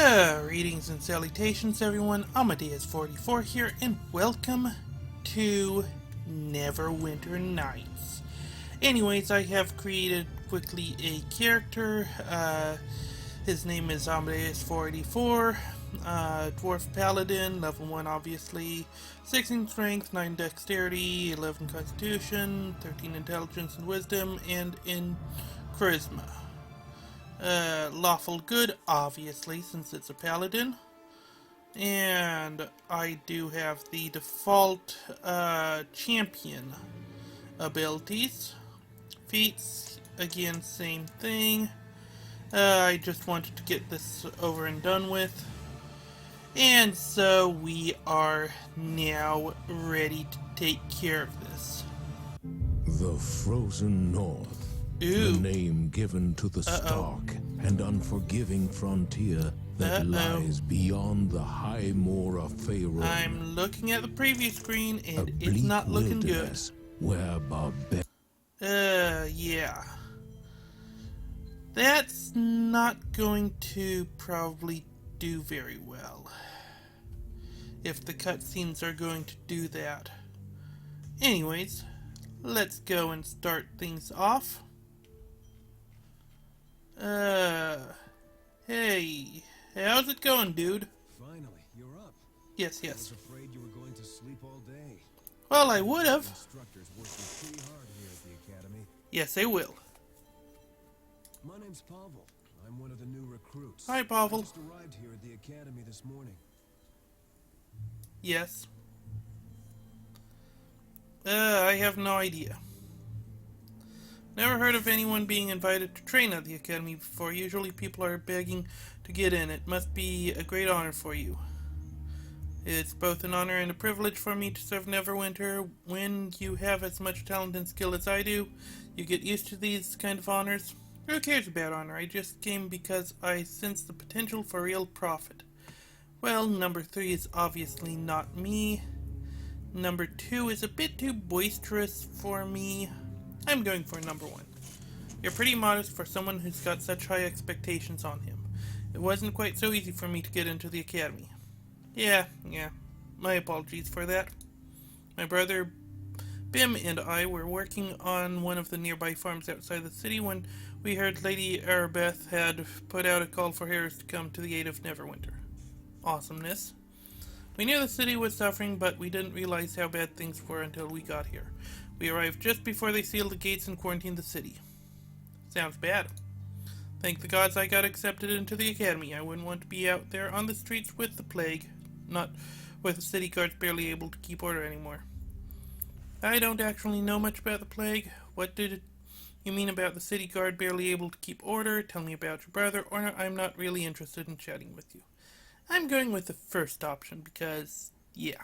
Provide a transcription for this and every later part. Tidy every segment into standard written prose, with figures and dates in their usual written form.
Greetings and salutations, everyone. Amadeus44 here, and welcome to Neverwinter Nights. Anyways, I have created quickly a character. His name is Amadeus484, Dwarf Paladin, level 1 obviously, 16 Strength, 9 Dexterity, 11 Constitution, 13 Intelligence and Wisdom, and in Charisma. Lawful good, obviously, since it's a paladin. And I do have the default champion abilities. Feats, again, same thing. I just wanted to get this over and done with. And so we are now ready to take care of this. The Frozen North. Ooh. The name given to the stark and unforgiving frontier that lies beyond the high moor of Faerun. I'm looking at the preview screen and it's not looking good. Where yeah. That's not going to probably do very well. If the cutscenes are going to do that. Anyways, let's go and start things off. Hey, how's it going, dude? Finally, you're up. Yes. I was afraid you were going to sleep all day. Well, I would have. Instructors working pretty hard here at the academy. Yes, they will. My name's Pavel. I'm one of the new recruits. Hi, Pavel. I just arrived here at the academy this morning. Yes. I have no idea. Never heard of anyone being invited to train at the academy before. Usually people are begging to get in. It must be a great honor for you. It's both an honor and a privilege for me to serve Neverwinter. When you have as much talent and skill as I do, you get used to these kind of honors. Who cares about honor? I just came because I sense the potential for real profit. Well, number 3 is obviously not me. Number 2 is a bit too boisterous for me. I'm going for number 1. You're pretty modest for someone who's got such high expectations on him. It wasn't quite so easy for me to get into the academy. Yeah. My apologies for that. My brother Bim and I were working on one of the nearby farms outside the city when we heard Lady Arabeth had put out a call for heroes to come to the aid of Neverwinter. Awesomeness. We knew the city was suffering, but we didn't realize how bad things were until we got here. We arrived just before they sealed the gates and quarantined the city. Sounds bad. Thank the gods I got accepted into the academy. I wouldn't want to be out there on the streets with the plague, not with the city guards barely able to keep order anymore. I don't actually know much about the plague. What did you mean about the city guard barely able to keep order? Tell me about your brother, or I'm not really interested in chatting with you. I'm going with the first option because, yeah.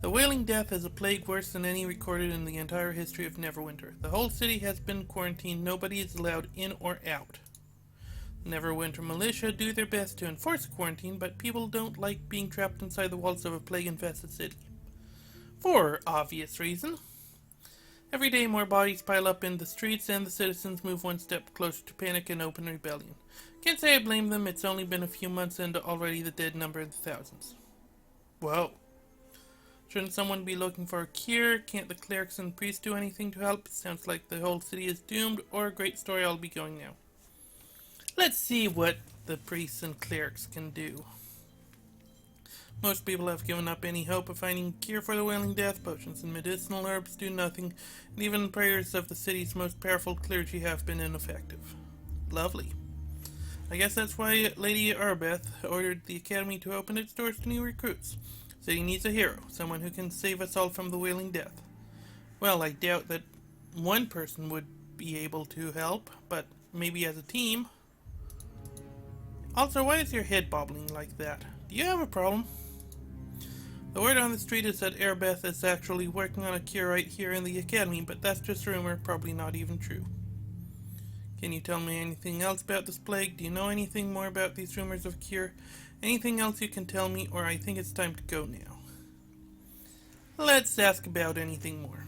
The Wailing Death is a plague worse than any recorded in the entire history of Neverwinter. The whole city has been quarantined. Nobody is allowed in or out. The Neverwinter militia do their best to enforce quarantine, but people don't like being trapped inside the walls of a plague-infested city. For obvious reason. Every day more bodies pile up in the streets and the citizens move one step closer to panic and open rebellion. Can't say I blame them. It's only been a few months and already the dead number in the thousands. Whoa. Shouldn't someone be looking for a cure? Can't the clerics and priests do anything to help? Sounds like the whole city is doomed, or a great story. I'll be going now. Let's see what the priests and clerics can do. Most people have given up any hope of finding a cure for the Wailing Death. Potions and medicinal herbs do nothing, and even the prayers of the city's most powerful clergy have been ineffective. Lovely. I guess that's why Lady Arbeth ordered the academy to open its doors to new recruits. City needs a hero, someone who can save us all from the Wailing Death. Well, I doubt that one person would be able to help, but maybe as a team. Also, why is your head bobbling like that? Do you have a problem? The word on the street is that Arbeth is actually working on a cure right here in the academy, but that's just a rumor, probably not even true. Can you tell me anything else about this plague? Do you know anything more about these rumors of cure? Anything else you can tell me, or I think it's time to go now. Let's ask about anything more.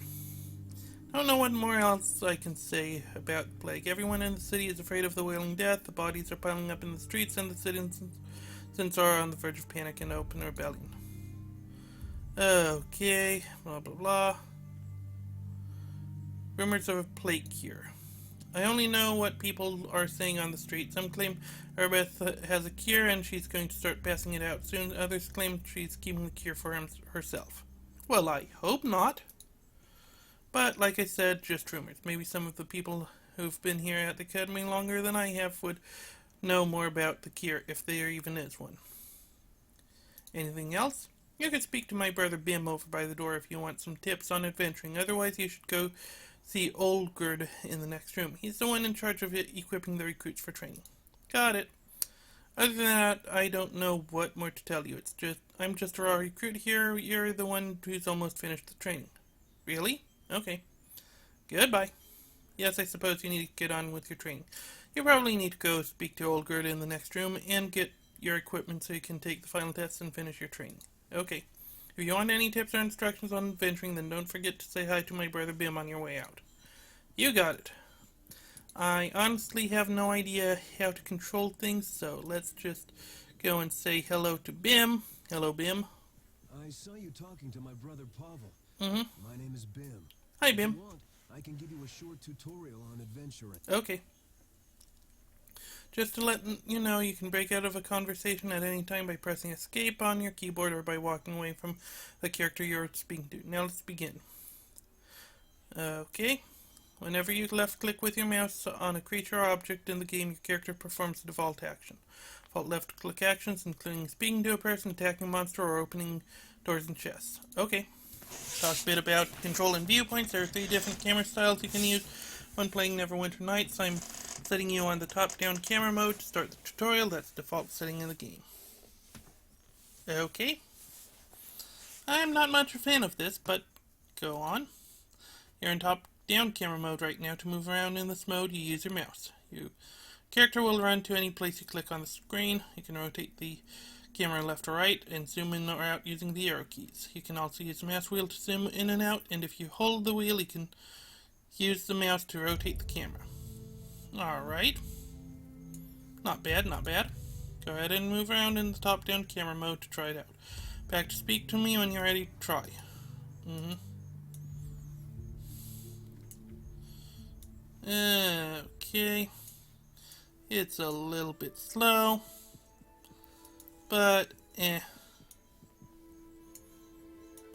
Don't know what more else I can say about the plague. Everyone in the city is afraid of the Wailing Death. The bodies are piling up in the streets, and the citizens since are on the verge of panic and open rebellion. Okay, blah blah blah. Rumors of a plague cure. I only know what people are saying on the street. Some claim Arbeth has a cure and she's going to start passing it out soon. Others claim she's keeping the cure for herself. Well, I hope not. But, like I said, just rumors. Maybe some of the people who've been here at the Academy longer than I have would know more about the cure, if there even is one. Anything else? You can speak to my brother Bim over by the door if you want some tips on adventuring. Otherwise, you should go see Olgerd in the next room. He's the one in charge of equipping the recruits for training. Got it. Other than that, I don't know what more to tell you. I'm just a raw recruit here. You're the one who's almost finished the training. Really? Okay. Goodbye. Yes, I suppose you need to get on with your training. You probably need to go speak to Olgerd in the next room and get your equipment so you can take the final tests and finish your training. Okay. If you want any tips or instructions on adventuring, then don't forget to say hi to my brother Bim on your way out. You got it. I honestly have no idea how to control things, so let's just go and say hello to Bim. Hello, Bim. I saw you talking to my brother Pavel. Mm-hmm. My name is Bim. Hi, Bim. If you want, I can give you a short tutorial on adventuring. Okay. Just to let you know, you can break out of a conversation at any time by pressing escape on your keyboard or by walking away from the character you're speaking to. Now let's begin. Okay. Whenever you left-click with your mouse on a creature or object in the game, your character performs a default action. Default left-click actions including speaking to a person, attacking a monster, or opening doors and chests. Okay. Talk a bit about control and viewpoints. There are 3 different camera styles you can use when playing Neverwinter Nights. I'm setting you on the top-down camera mode to start the tutorial. That's the default setting in the game. Okay. I'm not much a fan of this, but go on. You're in top-down camera mode right now. To move around in this mode, you use your mouse. Your character will run to any place you click on the screen. You can rotate the camera left or right and zoom in or out using the arrow keys. You can also use the mouse wheel to zoom in and out, and if you hold the wheel, you can use the mouse to rotate the camera. Alright. Not bad, not bad. Go ahead and move around in the top-down camera mode to try it out. Back to speak to me when you're ready to try. Okay. It's a little bit slow. But,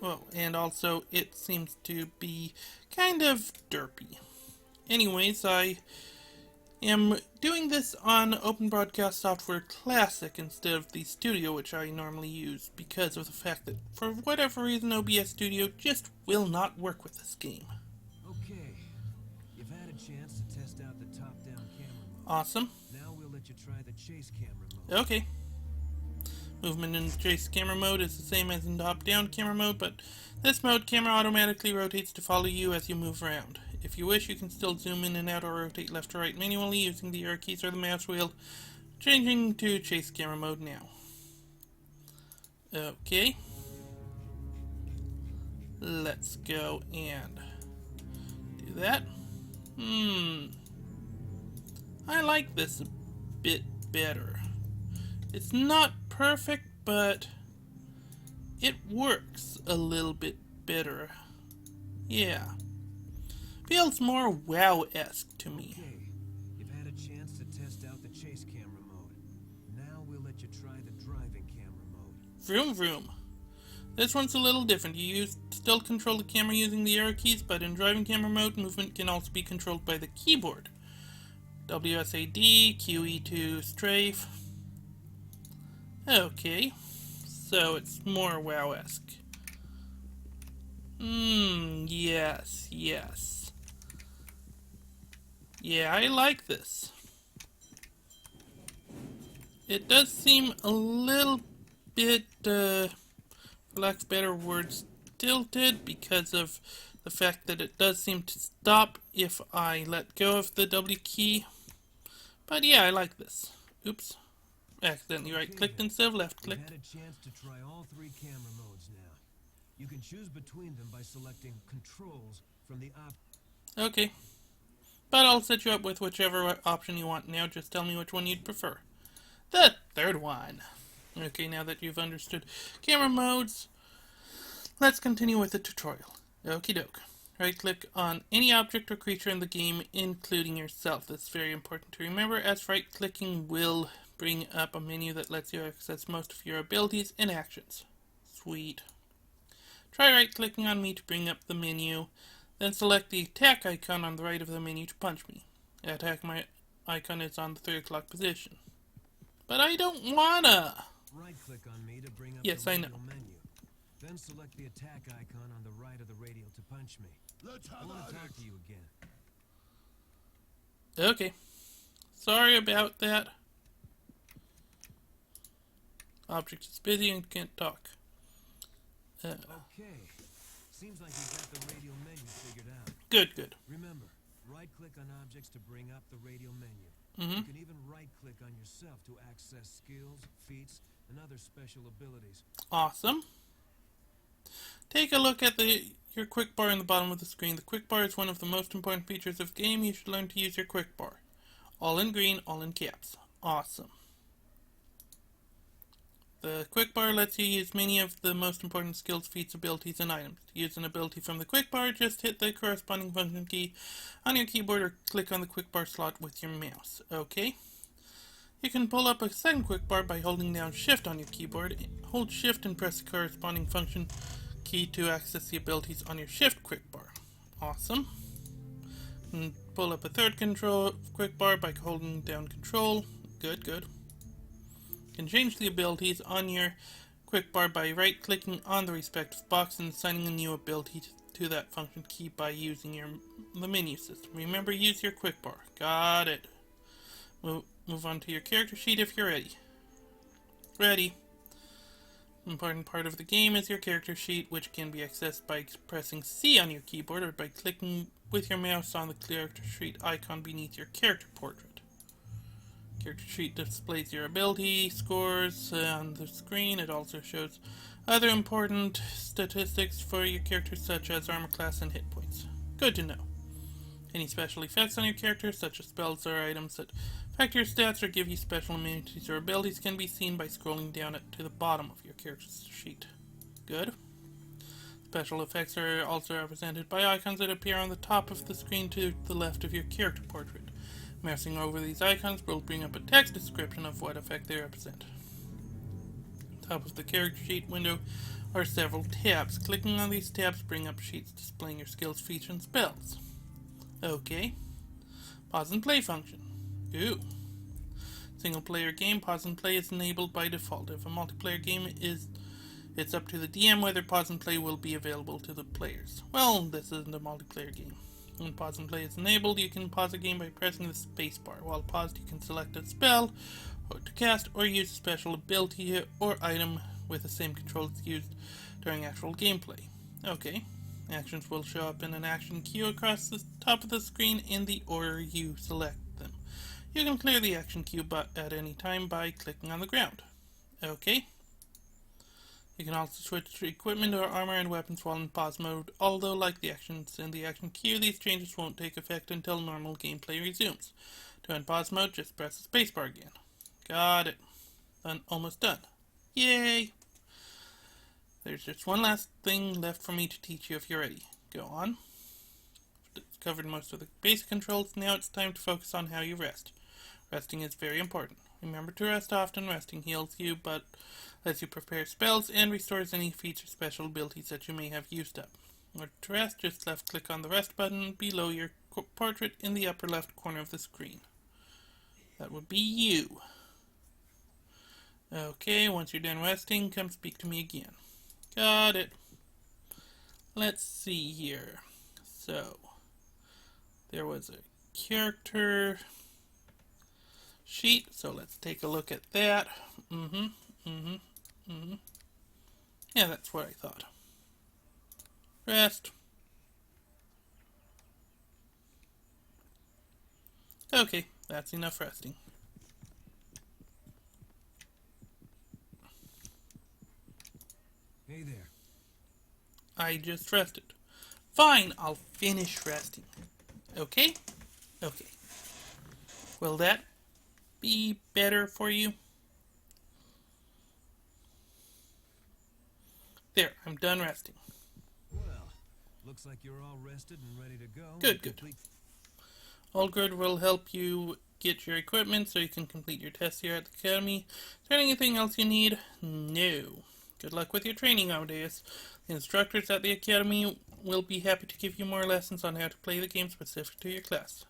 Well, and also it seems to be kind of derpy. Anyways, I am doing this on Open Broadcast Software Classic instead of the Studio, which I normally use, because of the fact that, for whatever reason, OBS Studio just will not work with this game. Okay. You've had a chance to test out the top-down camera mode. Awesome. Now we'll let you try the chase camera mode. Okay. Movement in the chase camera mode is the same as in top-down camera mode, but this mode, camera automatically rotates to follow you as you move around. If you wish, you can still zoom in and out or rotate left or right manually using the arrow keys or the mouse wheel. Changing to chase camera mode now. Okay. Let's go and do that. I like this a bit better. It's not perfect, but it works a little bit better. Yeah. Feels more WoW-esque to me. Okay. You've had a chance to test out the chase camera mode. Now we'll let you try the driving camera mode. Vroom vroom. This one's a little different. You still control the camera using the arrow keys, but in driving camera mode, movement can also be controlled by the keyboard. WSAD, QE to strafe. Okay, so it's more WoW-esque. Yes. Yeah, I like this. It does seem a little bit, for lack of better words, tilted because of the fact that it does seem to stop if I let go of the W key. But yeah, I like this. Oops. Accidentally right-clicked instead of left-clicked. You've had a chance to try all 3 camera modes now. You can choose between them by selecting controls from the Okay. But I'll set you up with whichever option you want now. Just tell me which one you'd prefer. The third one. Okay, now that you've understood camera modes, let's continue with the tutorial. Okie doke. Right click on any object or creature in the game, including yourself. That's very important to remember, as right clicking will bring up a menu that lets you access most of your abilities and actions. Sweet. Try right clicking on me to bring up the menu, then select the attack icon on the right of the menu to punch me. The attack icon is on the 3 o'clock position. But I don't wanna! Right-click on me to bring up Yes, the I know. radial menu. Then select the attack icon on the right of the radial to punch me. I want to talk to you again. Okay. Sorry about that. Object is busy and can't talk. Okay. Seems like you got the radial menu figured out. Good, good. Remember, right-click on objects to bring up the radial menu. Mm-hmm. You can even right-click on yourself to access skills, feats, and other special abilities. Awesome. Take a look at your quick bar in the bottom of the screen. The quick bar is one of the most important features of the game. You should learn to use your quick bar. All in green, all in caps. Awesome. The quick bar lets you use many of the most important skills, feats, abilities, and items. To use an ability from the quick bar, just hit the corresponding function key on your keyboard or click on the quick bar slot with your mouse. Okay? You can pull up a second quick bar by holding down Shift on your keyboard. Hold Shift and press the corresponding function key to access the abilities on your Shift quick bar. Awesome. And pull up a third quick bar by holding down Control. Good, good. You can change the abilities on your quick bar by right-clicking on the respective box and assigning a new ability to that function key by using the menu system. Remember, use your quick bar. Got it. Move on to your character sheet if you're ready. Ready. Important part of the game is your character sheet, which can be accessed by pressing C on your keyboard or by clicking with your mouse on the character sheet icon beneath your character portrait. Character sheet displays your ability scores on the screen. It also shows other important statistics for your character, such as armor class and hit points. Good to know. Any special effects on your character, such as spells or items that affect your stats or give you special immunities or abilities, can be seen by scrolling down to the bottom of your character sheet. Good. Special effects are also represented by icons that appear on the top of the screen to the left of your character portrait. Mousing over these icons will bring up a text description of what effect they represent. Top of the character sheet window are several tabs. Clicking on these tabs bring up sheets displaying your skills, features, and spells. Okay. Pause and play function. Ooh. Single player game, pause and play is enabled by default. If a multiplayer game it's up to the DM whether pause and play will be available to the players. Well, this isn't a multiplayer game. When pause and play is enabled, you can pause a game by pressing the space bar. While paused, you can select a spell to cast or use a special ability or item with the same controls used during actual gameplay. Okay. Actions will show up in an action queue across the top of the screen in the order you select them. You can clear the action queue at any time by clicking on the ground. Okay. You can also switch to equipment or armor and weapons while in pause mode, although like the actions in the action queue, these changes won't take effect until normal gameplay resumes. To end pause mode, just press the spacebar again. Got it. Almost done. Yay! There's just one last thing left for me to teach you if you're ready. Go on. It's covered most of the basic controls. Now it's time to focus on how you rest. Resting is very important. Remember to rest often. Resting heals you, but lets you prepare spells and restores any feature special abilities that you may have used up. In order to rest, just left click on the rest button below your portrait in the upper left corner of the screen. That would be you. Okay, once you're done resting, come speak to me again. Got it. Let's see here. So, there was a character sheet, so let's take a look at that. Yeah, that's what I thought. Rest. Okay, that's enough resting. Hey there. I just rested. Fine, I'll finish resting. Okay? Okay. Will that be better for you? There, I'm done resting. Well, looks like you're all rested and ready to go. Good, good. All good will help you get your equipment so you can complete your tests here at the Academy. Is there anything else you need? No. Good luck with your training, Amadeus. The instructors at the Academy will be happy to give you more lessons on how to play the game specific to your class.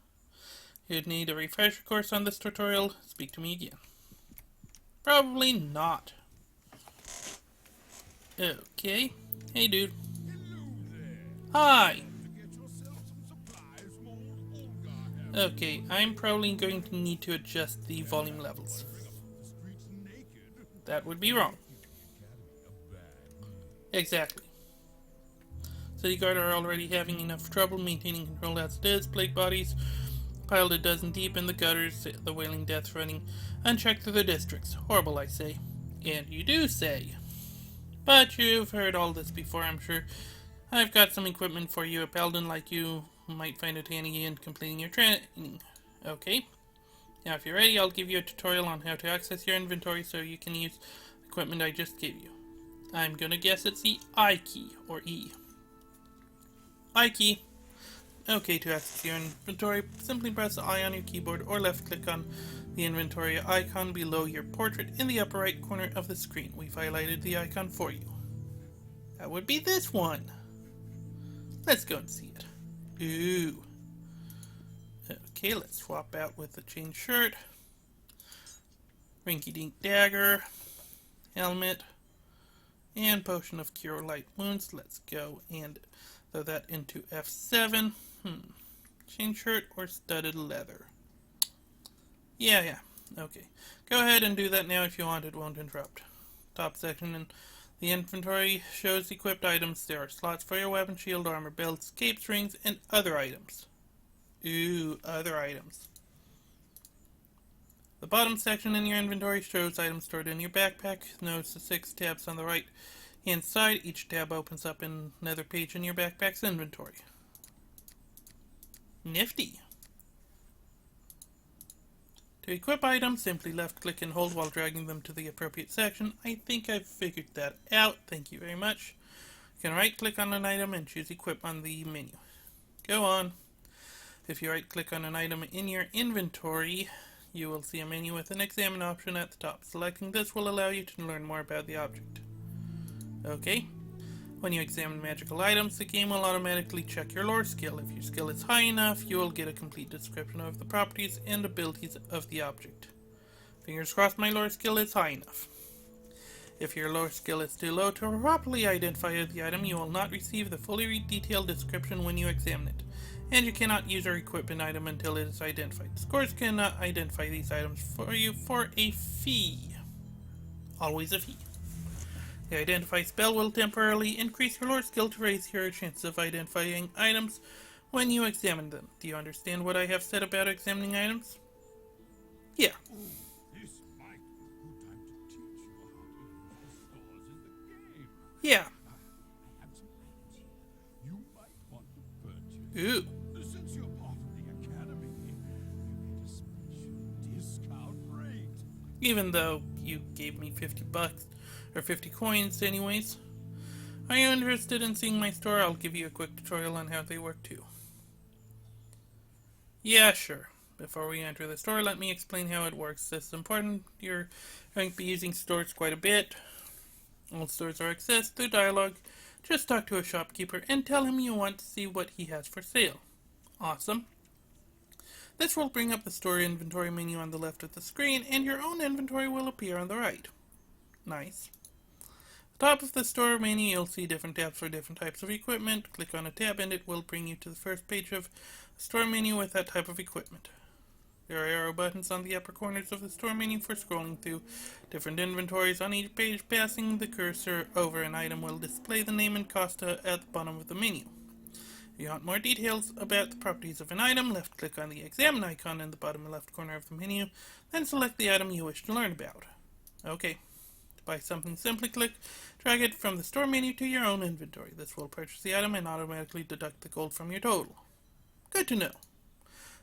If you'd need a refresher course on this tutorial, speak to me again. Probably not. Okay. Hey, dude. Hi. Okay, I'm probably going to need to adjust the volume levels. That would be wrong. Exactly. City Guard are already having enough trouble maintaining control as it is. Plague bodies piled a dozen deep in the gutters, the wailing death running unchecked through the districts. Horrible, I say. And you do say. But you've heard all this before, I'm sure. I've got some equipment for you. A paladin like you might find it handy in completing your training. Okay. Now if you're ready, I'll give you a tutorial on how to access your inventory so you can use the equipment I just gave you. I'm gonna guess it's the I key, or E. I key. Okay, to access your inventory, simply press the I on your keyboard or left click on the inventory icon below your portrait in the upper right corner of the screen. We've highlighted the icon for you. That would be this one. Let's go and see it. Ooh. Okay, let's swap out with the chain shirt, Rinky Dink Dagger, helmet, and Potion of Cure Light Wounds. Let's go and throw that into F7. Chain shirt or studded leather? Yeah. Okay. Go ahead and do that now if you want. It won't interrupt. Top section in the inventory shows equipped items. There are slots for your weapon, shield, armor, belts, capes, rings, and other items. Ooh, other items. The bottom section in your inventory shows items stored in your backpack. Notice the 6 tabs on the right hand side. Each tab opens up another page in your backpack's inventory. Nifty. To equip items, simply left click and hold while dragging them to the appropriate section. I think I've figured that out. Thank you very much. You can right click on an item and choose equip on the menu. Go on. If you right click on an item in your inventory, you will see a menu with an examine option at the top. Selecting this will allow you to learn more about the object. Okay. When you examine magical items, the game will automatically check your lore skill. If your skill is high enough, you will get a complete description of the properties and abilities of the object. Fingers crossed my lore skill is high enough. If your lore skill is too low to properly identify the item, you will not receive the fully detailed description when you examine it, and you cannot use or equip an item until it is identified. Scores cannot identify these items for you for a fee. Always a fee. The Identify spell will temporarily increase your lore skill to raise your chances of identifying items when you examine them. Do you understand what I have said about examining items? Yeah. This might be a good time to teach you how to use the stores in the game. Yeah. I have some items here you might want to purchase. Ooh. Since you're part of the Academy, you get a special discount rate. Even though you gave me $50 or 50 coins anyways. Are you interested in seeing my store? I'll give you a quick tutorial on how they work too. Yeah, sure. Before we enter the store, let me explain how it works. This is important. You're going to be using stores quite a bit. All stores are accessed through dialogue. Just talk to a shopkeeper and tell him you want to see what he has for sale. Awesome. This will bring up the store inventory menu on the left of the screen, and your own inventory will appear on the right. Nice. At the top of the store menu, you'll see different tabs for different types of equipment. Click on a tab and it will bring you to the first page of the store menu with that type of equipment. There are arrow buttons on the upper corners of the store menu for scrolling through different inventories. On each page, passing the cursor over an item will display the name and cost at the bottom of the menu. If you want more details about the properties of an item, left click on the examine icon in the bottom left corner of the menu, then select the item you wish to learn about. Okay. Buy something, simply drag it from the store menu to your own inventory. This will purchase the item and automatically deduct the gold from your total. Good to know.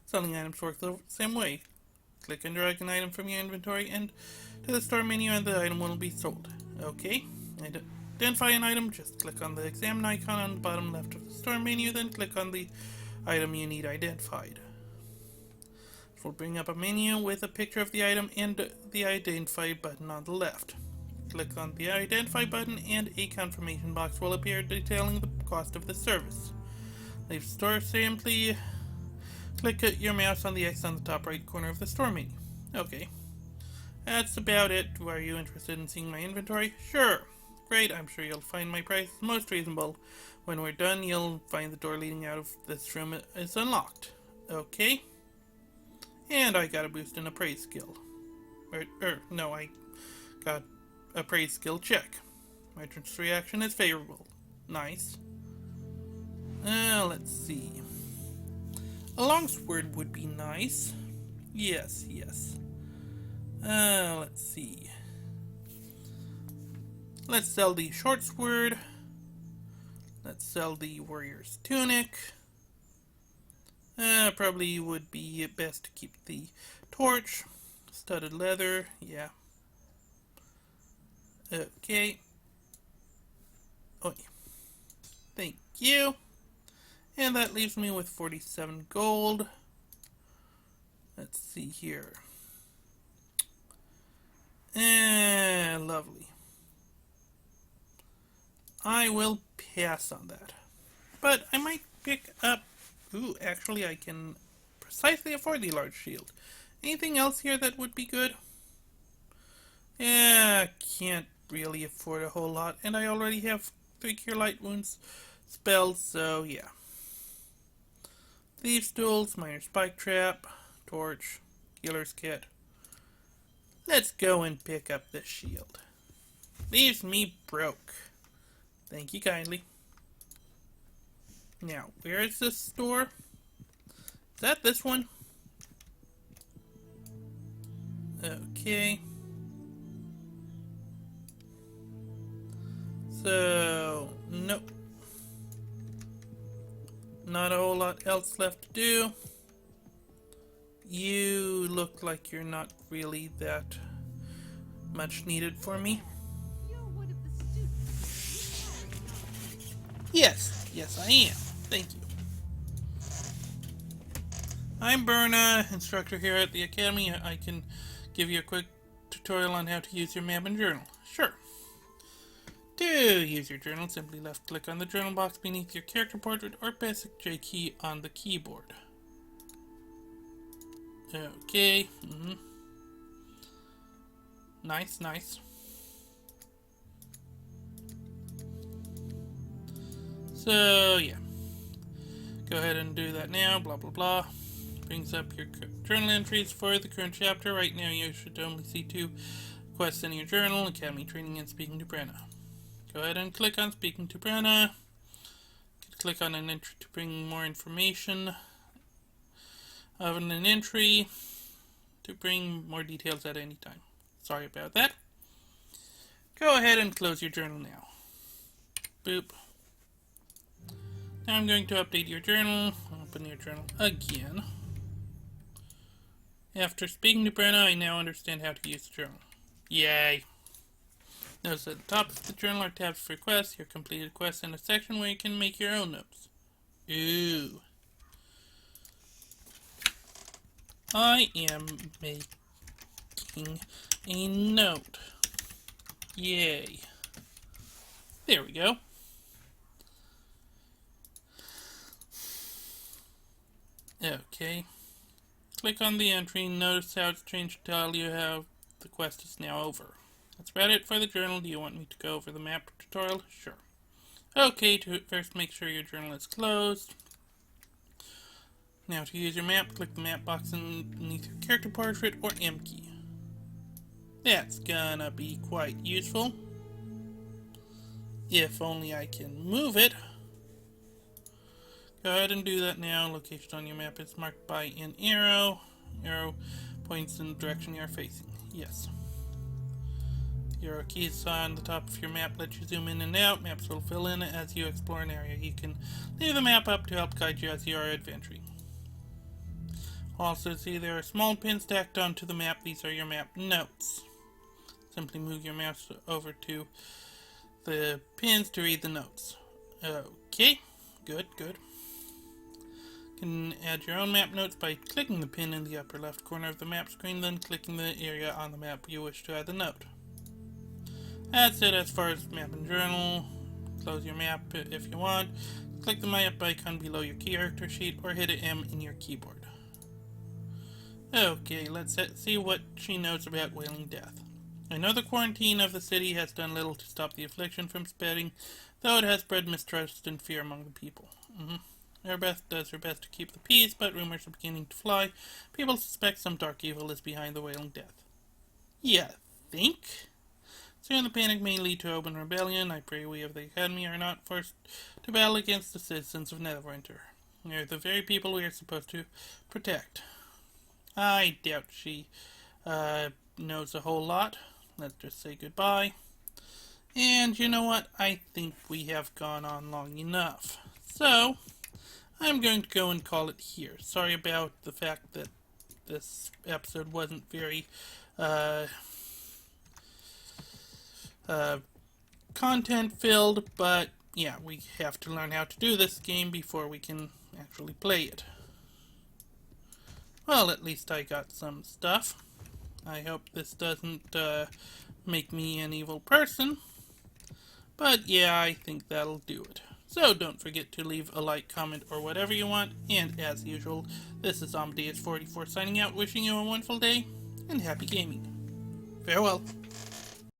Selling items work the same way. Click and drag an item from your inventory and to the store menu and the item will be sold. Okay. identify an item, just click on the examine icon on the bottom left of the store menu, then click on the item you need identified. It will bring up a menu with a picture of the item and the identify button on the left. Click on the identify button and a confirmation box will appear detailing the cost of the service. Leave the store, simply click your mouse on the X on the top right corner of the store menu. Okay. That's about it. Are you interested in seeing my inventory? Sure. Great, I'm sure you'll find my prices most reasonable. When we're done, you'll find the door leading out of this room is unlocked. Okay. And I got a boost in appraise skill. No, I got appraise skill check. Merchant's reaction is favorable. Nice. Let's see. A longsword would be nice. Yes. Let's see. Let's sell the short sword. Let's sell the warrior's tunic. Probably would be best to keep the torch. Studded leather, yeah. Okay. Oh, yeah. Thank you. And that leaves me with 47 gold. Let's see here. Lovely. I will pass on that. But I might pick up... Ooh, actually I can precisely afford the large shield. Anything else here that would be good? Yeah, can't really afford a whole lot. And I already have 3 Cure Light Wounds spells, so yeah. Thieves' Tools, Minor Spike Trap, Torch, Healer's Kit. Let's go and pick up this shield. Leaves me broke. Thank you kindly. Now, where is this store? Is that this one? Okay. So, nope. Not a whole lot else left to do. You look like you're not really that much needed for me. Yes, I am. Thank you. I'm Berna, instructor here at the Academy. I can give you a quick tutorial on how to use your map and journal. Sure. To use your journal, simply left click on the journal box beneath your character portrait or press J key on the keyboard. Okay. Nice. So, yeah. Go ahead and do that now, blah blah blah. Brings up your journal entries for the current chapter. Right now you should only see 2 quests in your journal, Academy Training and Speaking to Brenna. Go ahead and click on Speaking to Brenna. Click on an entry to bring more information of an entry to bring more details at any time. Sorry about that. Go ahead and close your journal now. Boop. Now I'm going to update your journal. Open your journal again. After speaking to Brenna, I now understand how to use the journal. Yay! Notice at the top of the journal are tabs for quests, your completed quests, and a section where you can make your own notes. Ooh. I am making a note. Yay. There we go. Okay. Click on the entry. Notice how it's changed to tell you how the quest is now over. That's about it for the journal. Do you want me to go over the map tutorial? Sure. Okay, to first make sure your journal is closed. Now to use your map, click the map box underneath your character portrait or M key. That's gonna be quite useful. If only I can move it. Go ahead and do that now. Location on your map is marked by an arrow. Arrow points in the direction you are facing. Yes. Your keys on the top of your map let you zoom in and out. Maps will fill in as you explore an area. You can leave the map up to help guide you as you are adventuring. Also see there are small pins stacked onto the map. These are your map notes. Simply move your mouse over to the pins to read the notes. Okay, good. You can add your own map notes by clicking the pin in the upper left corner of the map screen, then clicking the area on the map you wish to add the note. That's it as far as map and journal. Close your map if you want. Click the map icon below your character sheet or hit M in your keyboard. Okay, let's see what she knows about Wailing Death. I know the quarantine of the city has done little to stop the affliction from spreading, though it has bred mistrust and fear among the people. Erebeth does her best to keep the peace, but rumors are beginning to fly. People suspect some dark evil is behind the Wailing Death. Yeah, think? Soon the panic may lead to open rebellion. I pray we of the Academy are not forced to battle against the citizens of Neverwinter. They're the very people we are supposed to protect. I doubt she knows a whole lot. Let's just say goodbye. And you know what? I think we have gone on long enough. So, I'm going to go and call it here. Sorry about the fact that this episode wasn't very content-filled, but yeah, we have to learn how to do this game before we can actually play it. Well, at least I got some stuff. I hope this doesn't make me an evil person. But yeah, I think that'll do it. So don't forget to leave a like, comment, or whatever you want. And as usual, this is Amadeus44 signing out, wishing you a wonderful day, and happy gaming. Farewell.